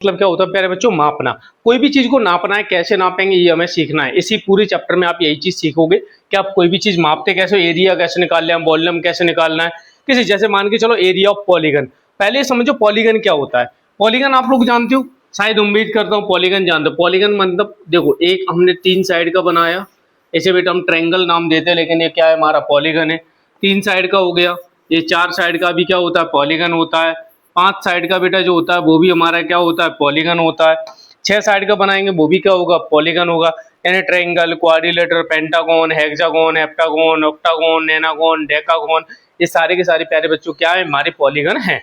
मतलब क्या होता है प्यारे बच्चों, मापना। कोई भी चीज को नापना है, कैसे नापेंगे ये हमें सीखना है। इसी पूरे चैप्टर में आप यही चीज सीखोगे कि आप कोई भी चीज मापते कैसे, एरिया कैसे निकालना है, वॉल्यूम कैसे निकालना है। किसी जैसे मान के चलो एरिया ऑफ पॉलीगन, पहले समझो पॉलीगन क्या होता है। पॉलीगन आप लोग जानते हो, शायद उम्मीद करता हूँ पॉलीगन जानते हो। पॉलीगन मतलब देखो, एक हमने 3 साइड का बनाया, इसे बेटा हम ट्रायंगल नाम देते हैं, लेकिन ये क्या है, हमारा पॉलीगन है। 3 साइड का हो गया, ये 4 साइड का भी क्या होता है, पॉलीगन होता है। 5 साइड का बेटा जो होता है वो भी हमारा क्या होता है, पॉलीगन होता है। 6 साइड का बनाएंगे वो भी क्या होगा, पॉलीगन होगा। यानी triangle, quadrilateral, pentagon, hexagon, heptagon, octagon, nonagon, decagon, ये सारे के सारे प्यारे बच्चों क्या है, हमारे पॉलीगन हैं।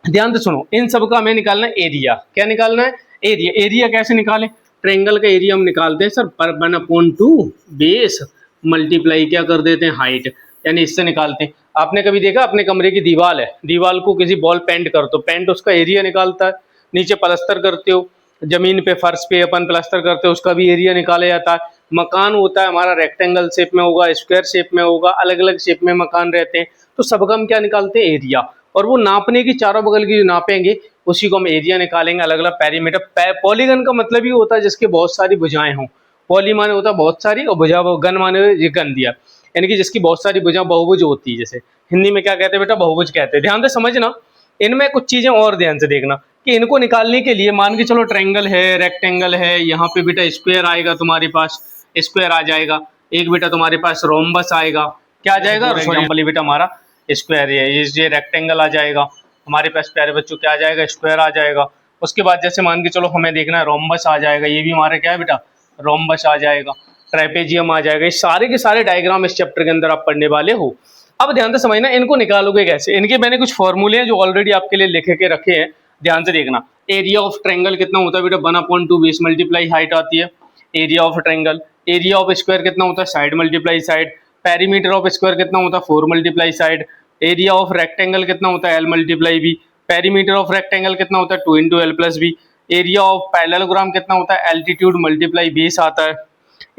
ध्यान से सुनो, इन सब का हमें निकालना है एरिया। क्या निकालना है, एरिया। एरिया कैसे निकालें, ट्रायंगल का एरिया हम निकालते हैं सर पर 1/2 बेस मल्टीप्लाई क्या कर देते हैं, हाइट, यानी इससे निकालते हैं। आपने कभी देखा, अपने कमरे की दीवार है, दीवार को किसी बॉल पेंट कर दो, पेंट उसका एरिया निकालता है। नीचे प्लास्टर करते हो, जमीन पे फर्श पे अपन प्लास्टर करते हो, उसका भी एरिया निकाला जाता है। मकान होता है हमारा, रेक्टेंगल शेप में होगा, स्क्वायर शेप में होगा, अलग अलग शेप में मकान रहते हैं, तो सबका हम क्या निकालते हैं, एरिया। और वो नापने की चारों बगल की जो नापेंगे उसी को हम एरिया निकालेंगे, अलग अलग पेरीमीटर। पॉलीगन का मतलब ही होता है जिसके बहुत सारी भुजाएं हों। पॉली माने होता है बहुत सारी, और भुजा गन माने ये गन दिया, यानी कि जिसकी बहुत सारी भुजा, बहुभुज होती है। जैसे हिंदी में क्या कहते हैं बेटा, बहुभुज कहते हैं। ध्यान से समझना, इनमें कुछ चीजें और ध्यान से देखना कि इनको निकालने के लिए मान के चलो ट्रायंगल है, रेक्टेंगल है, यहाँ पे बेटा स्क्वायर आएगा तुम्हारे पास, स्क्वायर आ जाएगा। एक बेटा तुम्हारे पास रोम्बस आएगा, क्या आ जाएगा, फॉर एग्जाम्पल ये बेटा हमारा स्क्वायर है, ये रेक्टेंगल आ जाएगा हमारे पास प्यारे बच्चों, क्या आ जाएगा, स्क्वायर आ जाएगा। उसके बाद जैसे मान के चलो हमें देखना है रोम्बस आ जाएगा, ये भी हमारा क्या है बेटा, रोम्बस आ जाएगा। ट्रेपेजियम आ जाएगा। ये सारे के सारे डायग्राम इस चैप्टर के अंदर आप पढ़ने वाले हो। अब ध्यान से समझना, इनको निकालोगे कैसे। इनके मैंने कुछ फॉर्मूले हैं जो ऑलरेडी आपके लिए लिख के रखे हैं, ध्यान से देखना। एरिया ऑफ ट्रायंगल कितना होता है बेटा, 1/2 बेस मल्टीप्लाई हाइट आती है, area of triangle. Area of square कितना होता है, side multiply side. Perimeter of square कितना होता है, 4 multiply side. Area of rectangle कितना होता है, l multiply b. Perimeter of rectangle कितना होता है, 2 into l plus b. Area of parallelogram कितना होता है, एल्टीट्यूड मल्टीप्लाई बेस आता है।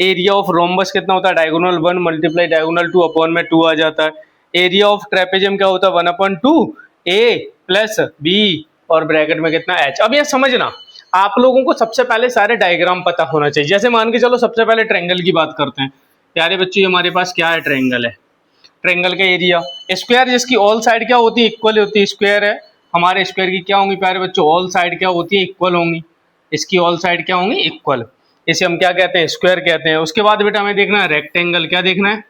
एरिया ऑफ रोम्बस कितना होता है, डायगोनल 1 मल्टीप्लाई डायगोनल 2 अपॉन में 2 आ जाता है। एरिया ऑफ ट्रेपेजियम क्या होता है, 1/2 ए प्लस बी और ब्रैकेट में कितना एच। अब ये समझना, आप लोगों को सबसे पहले सारे डायग्राम पता होना चाहिए। जैसे मान के चलो सबसे पहले ट्रायंगल की बात करते हैं। प्यारे बच्चों, हमारे पास क्या है, ट्रायंगल है। ट्रायंगल का एरिया, स्क्वायर जिसकी ऑल साइड क्या होती है, इक्वल होती है, स्क्वायर है हमारे, स्क्वायर की क्या होंगी प्यारे बच्चों, ऑल साइड क्या होती है, इक्वल होंगी। इसकी ऑल साइड क्या होंगी, इक्वल। इसे हम क्या कहते हैं, स्क्वायर कहते हैं। उसके बाद बेटा हमें देखना है रेक्टेंगल, क्या देखना है,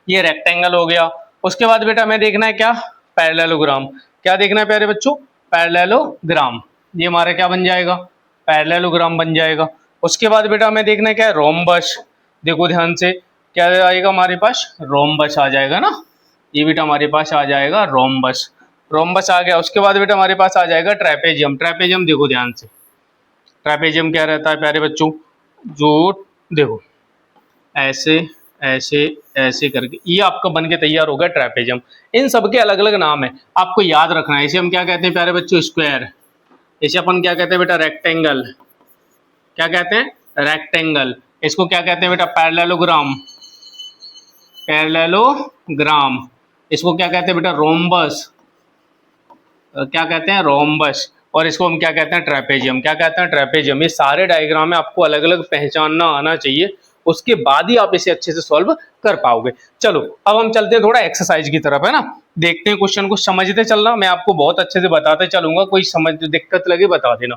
ये रेक्टेंगल हो गया। उसके बाद बेटा हमें देखना है क्या, पैरेललोग्राम। क्या देखना है प्यारे बच्चों, पैरेललोग्राम। ये हमारा क्या बन जाएगा, पैरेललोग्राम बन जाएगा। उसके बाद बेटा हमें देखना है क्या, रोम्बस। देखो ध्यान से, क्या आएगा हमारे पास, रोम्बस आ जाएगा ना, ये बेटा हमारे पास आ जाएगा रोम्बस। रोम्बस आ गया। उसके बाद बेटा हमारे पास आ जाएगा ट्रेपेजियम। ट्रेपेजियम देखो ध्यान से, ट्रेपेजियम क्या रहता है प्यारे बच्चों, जो देखो ऐसे ऐसे ऐसे करके ये आपका बन के तैयार होगा ट्रेपेजियम। इन सब के अलग अलग नाम है, आपको याद रखना है। इसे हम क्या कहते हैं प्यारे बच्चों, स्क्वायर। इसे अपन क्या कहते हैं बेटा, रेक्टेंगल। क्या कहते हैं, रेक्टेंगल। इसको क्या कहते हैं बेटा, पैरेललोग्राम। पैरेललोग्राम। इसको क्या कहते हैं बेटा, रोम्बस। क्या कहते हैं, रोम्बस। और इसको हम क्या कहते हैं, ट्रेपेजियम। क्या कहते हैं, ट्रेपेजियम। ये सारे डायग्राम में आपको अलग अलग पहचानना आना चाहिए, उसके बाद ही आप इसे अच्छे से सॉल्व कर पाओगे। चलो अब हम चलते हैं थोड़ा एक्सरसाइज की तरफ, है ना। देखते हैं क्वेश्चन को, समझते चलना, मैं आपको बहुत अच्छे से बताते चलूंगा, कोई समझ दिक्कत लगे बता देना।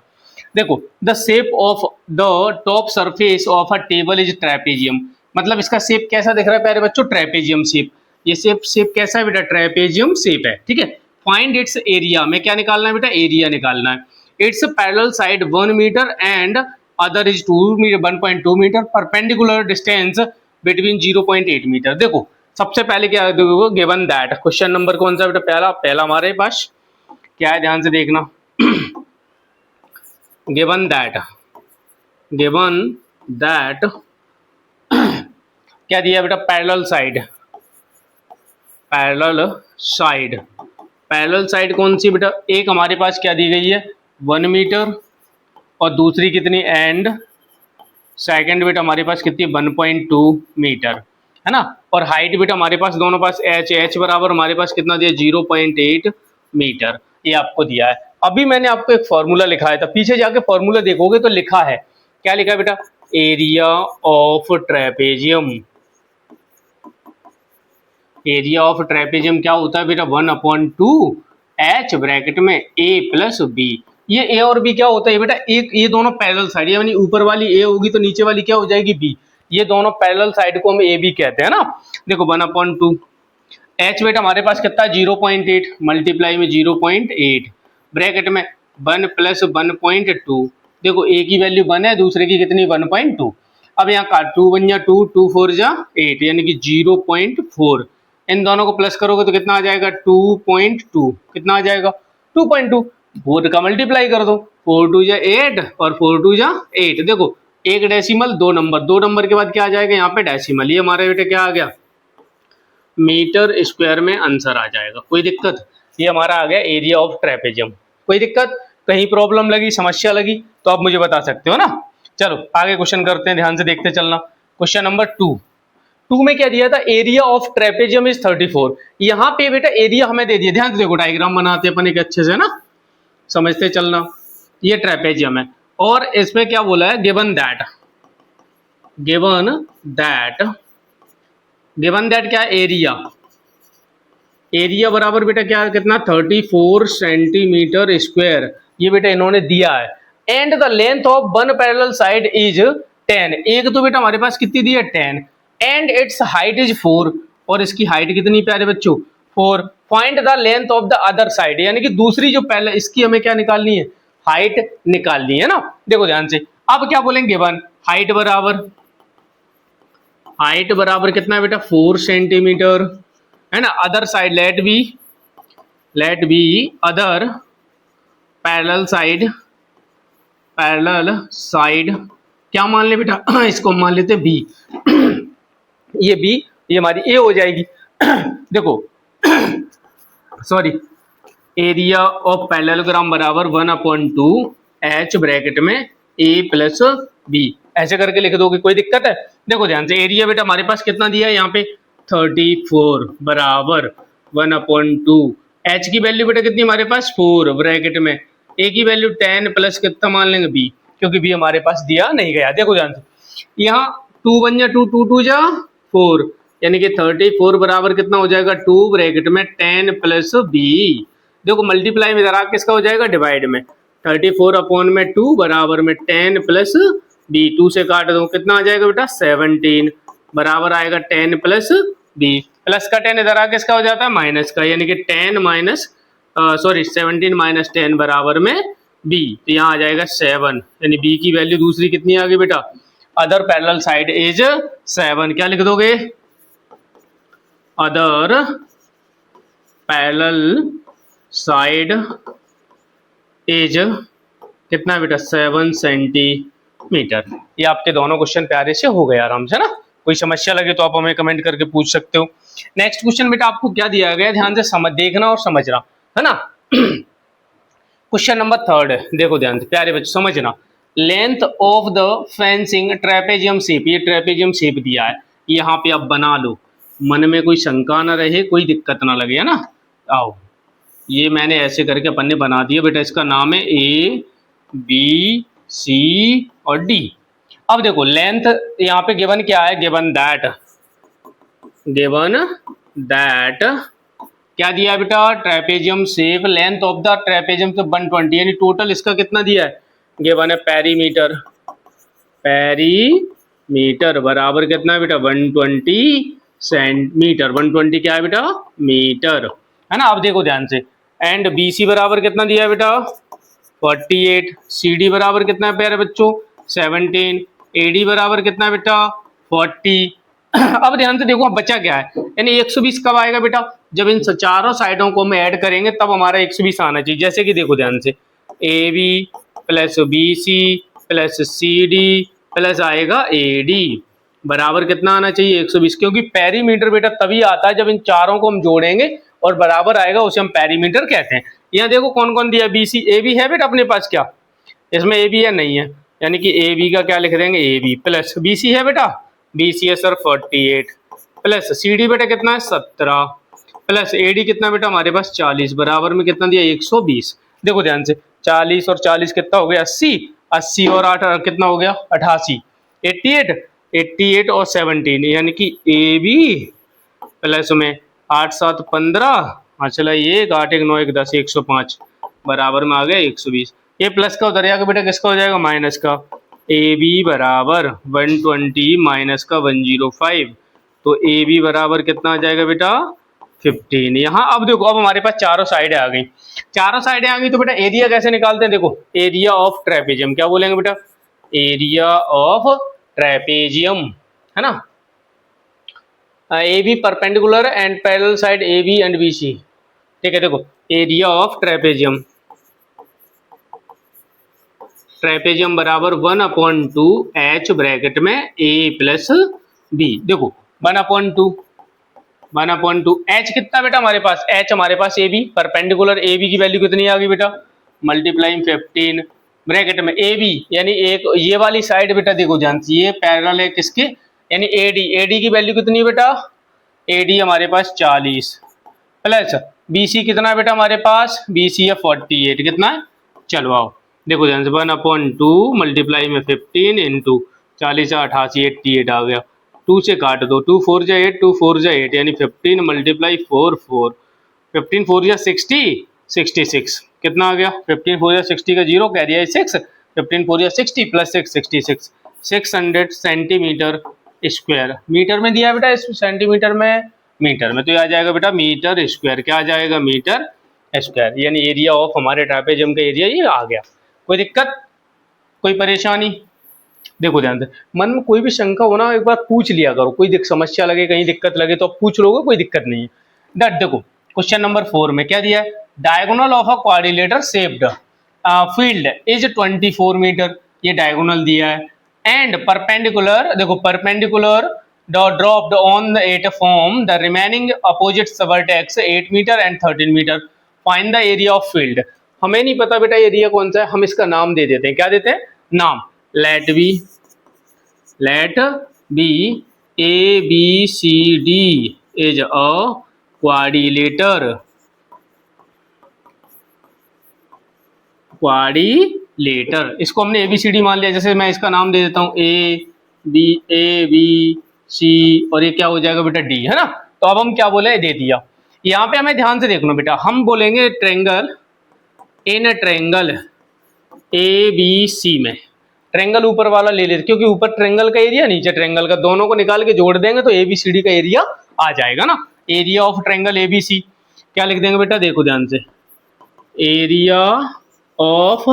देखो, the shape of the top surface of a table is trapezium. मतलब इसका शेप कैसा दिख रहा है प्यारे बच्चों, ट्रेपेजियम शेप। ये शेप कैसा है बेटा, ट्रेपेजियम शेप है, ठीक है। फाइंड इट्स एरिया, में क्या निकालना है बेटा, एरिया निकालना है। It's parallel side 1 metre and other is 1.2 metre, perpendicular distance between 0.8 metre. देखो सबसे पहले क्या देखो, गिवन दैट, क्वेश्चन नंबर कौन सा बेटा, पहला हमारे पास क्या है, ध्यान से देखना। गिवन दैट क्या दिया बेटा, पैरेलल साइड कौन सी बेटा, एक हमारे पास क्या दी गई है, 1 मीटर, और दूसरी कितनी, एंड सेकंड बेटा हमारे पास कितनी, 1.2 मीटर, है ना। और हाइट बेटा हमारे पास दोनों पास एच बराबर हमारे पास कितना दिया, 0.8 मीटर, ये आपको दिया है। अभी मैंने आपको एक फॉर्मूला लिखाया था, पीछे जाके फॉर्मूला देखोगे तो लिखा है, क्या लिखा है बेटा, area of trapezium. Area of trapezium क्या होता है बेटा, 1/2 H ब्रैकेट में A प्लस बी। ये A और B क्या होता है बेटा, एक ये दोनों पैरेलल साइड, यानी ऊपर वाली A होगी तो नीचे वाली क्या हो जाएगी B। ये दोनों पैरेलल साइड को हम A B कहते हैं ना। देखो 1/2 H बेटा हमारे पास कितना है 0.8 मल्टीप्लाई में 0.8 ब्रैकेट में 1 प्लस 1.2। देखो A की वैल्यू 1 है, दूसरे की कितनी 1.2। अब यहाँ का 2 1 जा 2, 2 4 जा 8 यानी कि 0.4। इन दोनों को प्लस करोगे तो कितना आ जाएगा 2.2। कितना आ जाएगा 2.2। 4 का मल्टीप्लाई कर दो, 4 2 जा 8 और 4 2 जा 8। देखो एक डेसिमल, दो नंबर के बाद क्या आ जाएगा यहाँ पे डेसिमल। ये हमारे बेटे क्या आ गया, मीटर स्क्वायर में आंसर आ जाएगा। कोई दिक्कत, ये हमारा आ गया एरिया ऑफ ट्रेपेजियम। कोई दिक्कत, कहीं प्रॉब्लम लगी, समस्या लगी तो आप मुझे बता सकते हो ना। चलो आगे क्वेश्चन करते हैं, ध्यान से देखते चलना। क्वेश्चन नंबर 2 में क्या दिया था, एरिया ऑफ ट्रेपेजियम इज 34। यहाँ पे बेटा एरिया हमें दे दिया, ध्यान से देखो, डायग्राम बनाते अपन एक अच्छे से ना, समझते चलना। ये ट्रेपेजियम है और इसमें क्या बोला है, गिवन दैट क्या एरिया, एरिया बराबर बेटा क्या कितना 34 सेंटीमीटर स्क्वायर। ये बेटा इन्होंने दिया है। And the length of one parallel side is 10। एक तो बेटा हमारे पास कितनी दी है 10, एंड इट्स हाइट इज 4। और इसकी हाइट कितनी प्यारे बच्चों 4। Find the length of the other side, यानी कि दूसरी जो पहले इसकी हमें क्या निकालनी है, हाइट निकालनी है ना। देखो ध्यान से, अब क्या बोलेंगे वन हाइट बराबर कितना है बेटा 4 सेंटीमीटर है ना। Other side let be other parallel side क्या मान ले बेटा इसको मान लेते बी। ये बी, ये हमारी ए हो जाएगी। देखो सॉरी, एरिया ऑफ पैरेललोग्राम बराबर 1/2 H ब्रैकेट में A प्लस बी, ऐसे करके लिख दोगे। कोई दिक्कत है। देखो ध्यान से, एरिया बेटा हमारे पास कितना दिया है यहाँ पे 34 बराबर 1/2। H की वैल्यू बेटा कितनी हमारे पास 4 ब्रैकेट में, A की वैल्यू 10 प्लस कितना मान लेंगे B, क्योंकि B हमारे पास दिया नहीं गया। देखो ध्यान से, यहाँ 2 1 जा 2, 2 2 जा 4 यानी कि 34 बराबर कितना हो जाएगा 2 ब्रैकेट में 10 प्लस B। देखो मल्टीप्लाई में जरा किसका हो जाएगा डिवाइड में, 34/2 बराबर में 10 प्लस B। 2 से काट दो कितना आ जाएगा बेटा 17 बराबर आएगा 10 प्लस B। प्लस का 10 इधर आके इसका हो जाता है माइनस का, यानी कि 17 माइनस 10 बराबर में B। तो यहाँ आ जाएगा 7, यानी B की वैल्यू दूसरी कितनी आ गई बेटा, अदर पैरेलल साइड इज 7। क्या लिख दोगे, अदर पैरेलल साइड इज कितना बेटा 7 सेंटीमीटर। ये आपके दोनों क्वेश्चन प्यारे से हो गए आराम से ना। कोई समस्या लगे तो आप हमें कमेंट करके पूछ सकते हो। नेक्स्ट क्वेश्चन बेटा आपको क्या दिया गया, ध्यान से समझ देखना और समझना है ना। क्वेश्चन नंबर 3 देखो ध्यान से प्यारे बच्चों समझना। Length of the fencing trapezium shape, ये ट्रेपेजियम शेप दिया है, यहाँ पे आप बना लो, मन में कोई शंका ना रहे, कोई दिक्कत ना लगे है ना। आओ ये मैंने ऐसे करके अपन ने बना दिया बेटा, इसका नाम है A B C और D। अब देखो लेंथ यहाँ पे गिवन क्या है, गिवन दैट क्या दिया बेटा trapezium shape, length of the trapezium तो 120, यानी टोटल इसका कितना दिया है, गिवन है पेरीमीटर बराबर कितना है बेटा 120 सेंटीमीटर। 120 क्या है बेटा मीटर है ना। अब देखो ध्यान से, एंड BC बराबर कितना दिया है बेटा 48, CD बराबर कितना है प्यारे बच्चों 17, AD बराबर कितना है बेटा 40। अब ध्यान से देखो अब बचा क्या है, यानी 120 कब आएगा बेटा, जब इन चारों साइडों को हम ऐड करेंगे तब हमारा 120 आना चाहिए। जैसे कि देखो ध्यान से, AB plus BC plus CD plus आएगा AD बराबर कितना आना चाहिए 120, क्योंकि पेरीमीटर बेटा तभी आता है जब इन चारों को हम जोड़ेंगे और बराबर आएगा, उसे हम पेरीमीटर कहते हैं। यहाँ देखो कौन कौन दिया, BC AB है बेटा अपने पास, क्या इसमें AB है नहीं है, यानी कि AB का क्या लिख देंगे AB प्लस BC है बेटा, BC है सर 48 प्लस CD बेटा कितना है 17 प्लस AD कितना बेटा हमारे पास 40 बराबर में कितना दिया 120। देखो ध्यान से, 40 और 40 कितना हो गया 80, 80 और 8 कितना हो गया 88, 88, 88 और 17 यानी कि ए बी प्लस में 8 7 15, हाँ चला ये 8 1 9 1 10 105 बराबर में आ गया 120। ये प्लस का उधर जाएगा बेटा किसका हो जाएगा माइनस का, ए बी बराबर 120 माइनस का 105, तो ए बी बराबर कितना आ जाएगा बेटा 15। यहाँ अब देखो, अब हमारे पास चारों साइडें आ गई, चारों साइडें आ गई तो बेटा एरिया कैसे निकालते हैं, देखो एरिया ऑफ ट्रेपेजियम क्या बोलेंगे बेटा, एरिया ऑफ ट्रेपेजियम है ना, a B perpendicular and parallel side a b and b c, ठीक है। देखो एरिया ऑफ ट्रेपेजियम, ट्रेपेजियम बराबर 1/2 एच ब्रैकेट में ए प्लस बी, देखो 1/2, 1/2 एच कितना बेटा हमारे पास, एच हमारे पास A B perpendicular A B की वैल्यू कितनी आ गई बेटा, मल्टीप्लाइंग 15 ब्रैकेट में ए बी यानी एक ये वाली साइड बेटा देखो ध्यान से, ये पैरेलल है किसके, यानी ए डी, ए डी की वैल्यू कितनी है बेटा, ए डी हमारे पास 40 प्लस बी सी कितना है बेटा हमारे पास, बी सी है 48, कितना है, चलो आओ देखो ध्यान से 1/2 मल्टीप्लाई में 15 इंटू 40 88 88 आ गया, 2 से काट दो, 2 4 जा 8, 2 4 जा 8 यानी 15 मल्टीप्लाई 4 4, 15 4 जा 60 66 कितना आ गया, 15 4 जा 60 का जीरो कैरी है 6, 15 4 जा 60 प्लस 6 66, 600 सेंटीमीटर स्क्वायर, मीटर में दिया है बेटा, इस सेंटीमीटर में मीटर में, तो ये आ जाएगा बेटा मीटर स्क्वायर, क्या आ जाएगा मीटर स्क्वायर, यानी एरिया ऑफ हमारे ट्रापेजियम का एरिया ये आ गया। कोई दिक्कत कोई परेशानी, देखो ध्यान से, मन में कोई भी शंका हो ना एक बार पूछ लिया करो, कोई समस्या लगे कहीं दिक्कत लगे तो पूछ लोगे, कोई दिक्कत नहीं है। दैट देखो क्वेश्चन नंबर 4 में क्या दिया है, diagonal of a quadrilateral shaped field is 24 metre, ये डायगोनल दिया है, एंड परपेंडिकुलर, देखो perpendicular dropped on the at from the remaining opposite vertex 8 metre and 13 metre, find the area of field. हमें नहीं पता बेटा एरिया कौन सा है, हम इसका नाम दे देते हैं, क्या देते हैं नाम, let be a b c d is a quadrilateral, इसको हमने ए बी सी डी मान लिया, जैसे मैं इसका नाम दे देता हूं ए बी सी और ये क्या हो जाएगा बेटा डी, है ना। तो अब हम क्या बोले दे दिया, यहाँ पे हमें ध्यान से देखना बेटा, हम बोलेंगे triangle in triangle a b c में, ट्रेंगल ऊपर वाला ले लेते क्योंकि ऊपर ट्रेंगल का एरिया नीचे ट्रेंगल का, दोनों को निकाल के जोड़ देंगे तो ए बी सी डी का एरिया आ जाएगा ना, area of triangle a b c क्या लिख देंगे बेटा, देखो ध्यान से, area of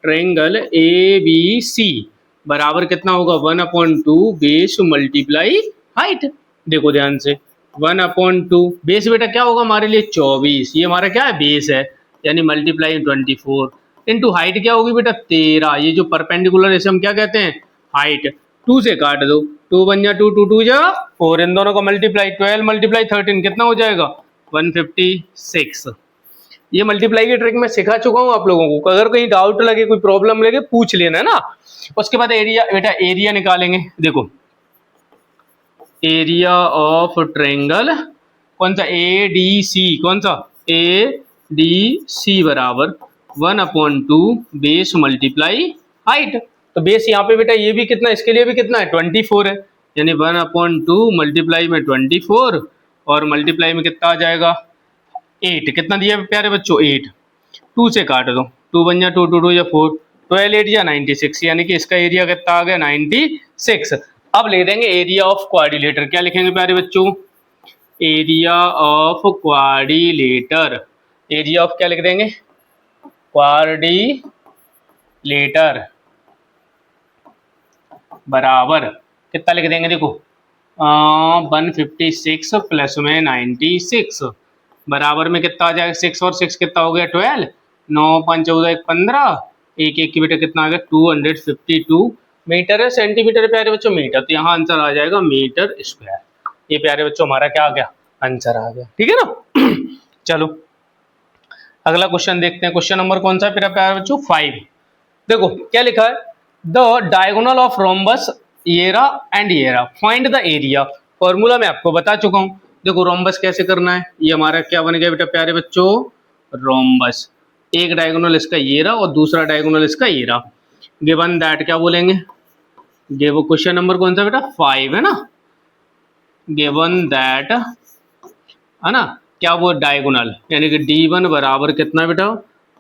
triangle a b c बराबर कितना होगा 1/2 बेस मल्टीप्लाई हाइट, देखो ध्यान से 1/2 बेस बेटा क्या होगा हमारे लिए 24, ये हमारा क्या है बेस है, यानी मल्टीप्लाई 24 इंटू हाइट क्या होगी बेटा 13, ये जो परपेंडिकुलर है हम क्या कहते हैं हाइट, 2 से काट दो, 2 1 जा 2 2 2 जा 4, इन दोनों का मल्टीप्लाई 12 मल्टीप्लाई 13 कितना हो जाएगा 156। ये मल्टीप्लाई की ट्रिक मैं सिखा चुका हूँ आप लोगों को, अगर कहीं डाउट लगे कोई प्रॉब्लम लगे पूछ लेना है ना। उसके बाद एरिया बेटा एरिया निकालेंगे, देखो एरिया ऑफ ट्रेंगल कौन सा ए डी सी, कौन सा ए डी सी बराबर 1/2 बेस मल्टीप्लाई हाइट, तो बेस यहाँ पे बेटा ये भी कितना, इसके लिए भी कितना है 24 है, यानी 1/2 मल्टीप्लाई में 24 और मल्टीप्लाई में कितना आ जाएगा 8, कितना दिया प्यारे बच्चों 8, 2 से काट दो, 2 1 जा 2 2 2 या 4, 12 8 या 96, यानी कि इसका एरिया कितना आ गया 96। अब ले देंगे एरिया ऑफ क्वाड्रिलेटर, क्या लिखेंगे प्यारे बच्चों, area of quadrilateral, area of क्या लिख देंगे क्वाड्रिलेटर बराबर कितना लिख देंगे, देखो 156 प्लस में 96 बराबर में कितना आ जाएगा, 6 और 6 कितना हो गया 12, 9 5 14 1 15, एक एक की बेटा कितना आ गया 252 मीटर है, सेंटीमीटर प्यारे बच्चों मीटर, तो यहाँ आंसर आ जाएगा मीटर स्क्वायर, ये प्यारे बच्चों हमारा क्या आ गया आंसर आ गया, ठीक है ना। चलो अगला क्वेश्चन देखते हैं, क्वेश्चन नंबर कौन सा है प्यारे बच्चों 5, देखो क्या लिखा है, द डायगोनल ऑफ रोम्बस येरा एंड येरा फाइंड द एरिया, फॉर्मूला मैं आपको बता चुका हूँ, देखो रोम्बस कैसे करना है, ये हमारा क्या बन गया बेटा प्यारे बच्चों रोम्बस, एक डायगोनल इसका ये रहा और दूसरा डायगोनल इसका ये रहा। गिवन दैट क्या बोलेंगे, गिव क्वेश्चन नंबर कौन सा बेटा 5 है ना, गिवन दैट है ना, क्या वो डायगोनल यानी कि D1 बराबर कितना बेटा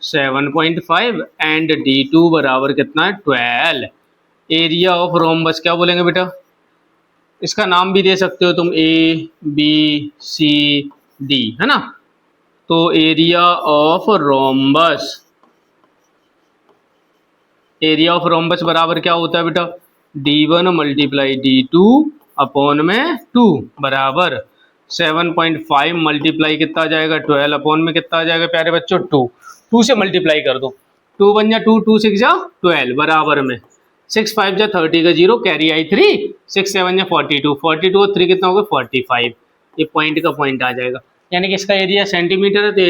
7.5 एंड D2 बराबर कितना है 12। एरिया ऑफ रोम्बस क्या बोलेंगे बेटा, इसका नाम भी दे सकते हो तुम ABCD है ना। तो एरिया ऑफ रोम्बस बराबर क्या होता है बेटा D1 मल्टीप्लाई D2 अपॉन में 2 बराबर 7.5 मल्टीप्लाई कितना आ जाएगा 12 अपॉन में कितना आ जाएगा प्यारे बच्चों 2 से मल्टीप्लाई कर दो, 2 बन जा 2 6 जा 12 बराबर में 6 5 जा 30 का 0 कैरी आई 3 6 7 जा 42 42 और 3 कितना होगा 45। ये पॉइंट का पॉइंट आ जाएगा, यानी कि इसका एरिया सेंटीमीटर है तो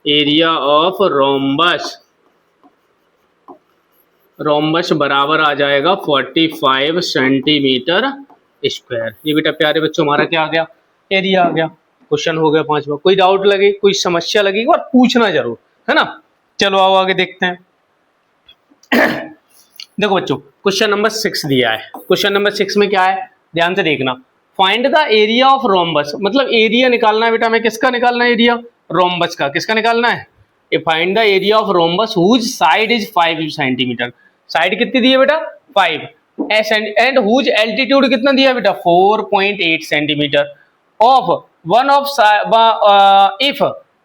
एरिया ऑफ रोम्बस बराबर आ जाएगा 45 सेंटीमीटर स्क्वायर। ये बेटा प्यारे बच्चों हमारा क्या आ गया एरिया आ गया। क्वेश्चन हो गया 5वां। कोई डाउट लगे कोई समस्या लगेगी और पूछना जरूर है ना। चलो आओ आगे देखते हैं। देखो बच्चों क्वेश्चन नंबर 6 दिया है। क्वेश्चन नंबर 6 में क्या है ध्यान से देखना, find the area of rhombus, मतलब एरिया निकालना है बेटा हमें, किसका निकालना है एरिया रोम्बस का, किसका निकालना है, find the area of rhombus whose side is 5 centimetre. Side कितनी दी है बेटा 5 एंड हुज एल्टीट्यूड कितना दिया बेटा 4.8 centimetre of one of if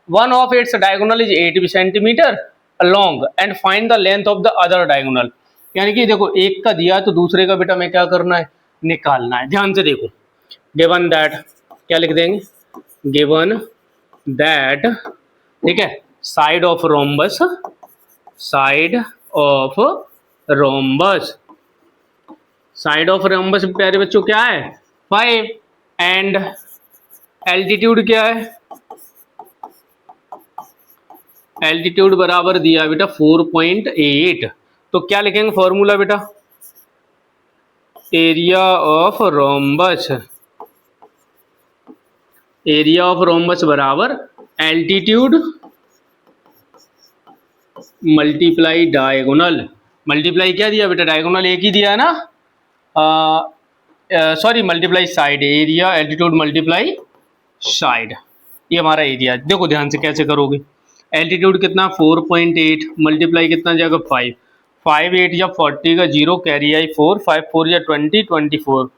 one of its diagonal is 8 centimetre long and find the length of the other diagonal. यानी कि देखो एक का दिया तो दूसरे का बेटा मैं क्या करना है निकालना है। ध्यान से देखो, गिवन दैट क्या लिख देंगे, गिवन दैट ठीक है साइड ऑफ रोम्बस प्यारे बच्चों क्या है 5 एंड एल्टीट्यूड क्या है, एल्टीट्यूड बराबर दिया बेटा 4.8। तो क्या लिखेंगे फॉर्मूला बेटा, एरिया ऑफ रोम्बस बराबर एल्टीट्यूड मल्टीप्लाई डायगोनल। मल्टीप्लाई क्या दिया बेटा डायगोनल एक ही दिया है ना, sorry multiply side, area altitude multiply side, ये हमारा एरिया। देखो ध्यान से कैसे करोगे, एल्टीट्यूड कितना 4.8 मल्टीप्लाई कितना जाएगा 5 5 8 या 40 का 0 कैरी आई 4 5 4 या 20 24,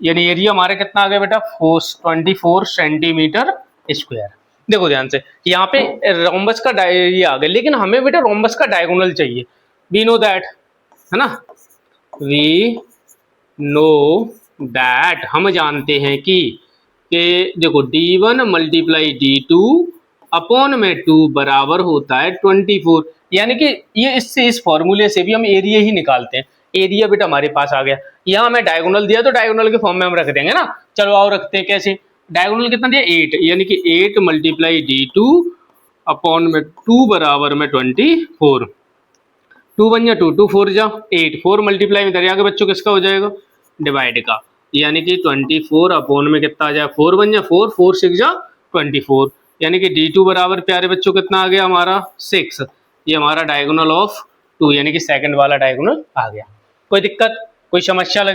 यानी एरिया हमारा कितना आ गया बेटा 24 सेंटीमीटर स्क्वायर। देखो ध्यान से यहाँ पे रोम्बस का एरिया आ गया, लेकिन हमें बेटा रोम्बस का डायगोनल चाहिए। वी नो दैट है ना, वी नो दैट हम जानते हैं कि देखो D1 मल्टीप्लाई D2 अपॉन में 2 बराबर होता है 24, यानी कि ये इस फॉर्मूले से भी हम एरिया ही निकालते हैं। एरिया बेटा हमारे पास आ गया, यहाँ हमें डायगोनल दिया तो डायगोनल के फॉर्म में हम रख देंगे ना। चलो आओ रखते हैं कैसे, डायगोनल कितना दिया 8, यानी कि 8 मल्टीप्लाई D2 अपॉन में 2 बराबर में 24, 2 बन जा 2 2 4 जा 8 4 मल्टीप्लाई में दरिया के बच्चों किसका हो जाएगा डिवाइड का, यानी कि 24 अपॉन में कितना आ जाए 4 बन जा 4 4 6 जा 24, यानी कि D2 बराबर प्यारे बच्चों कितना आ गया हमारा 6। ये हमारा डायगोनल ऑफ 2 यानी कि सेकंड वाला डायगोनल आ गया। कोई दिक्कत कोई समस्या लगे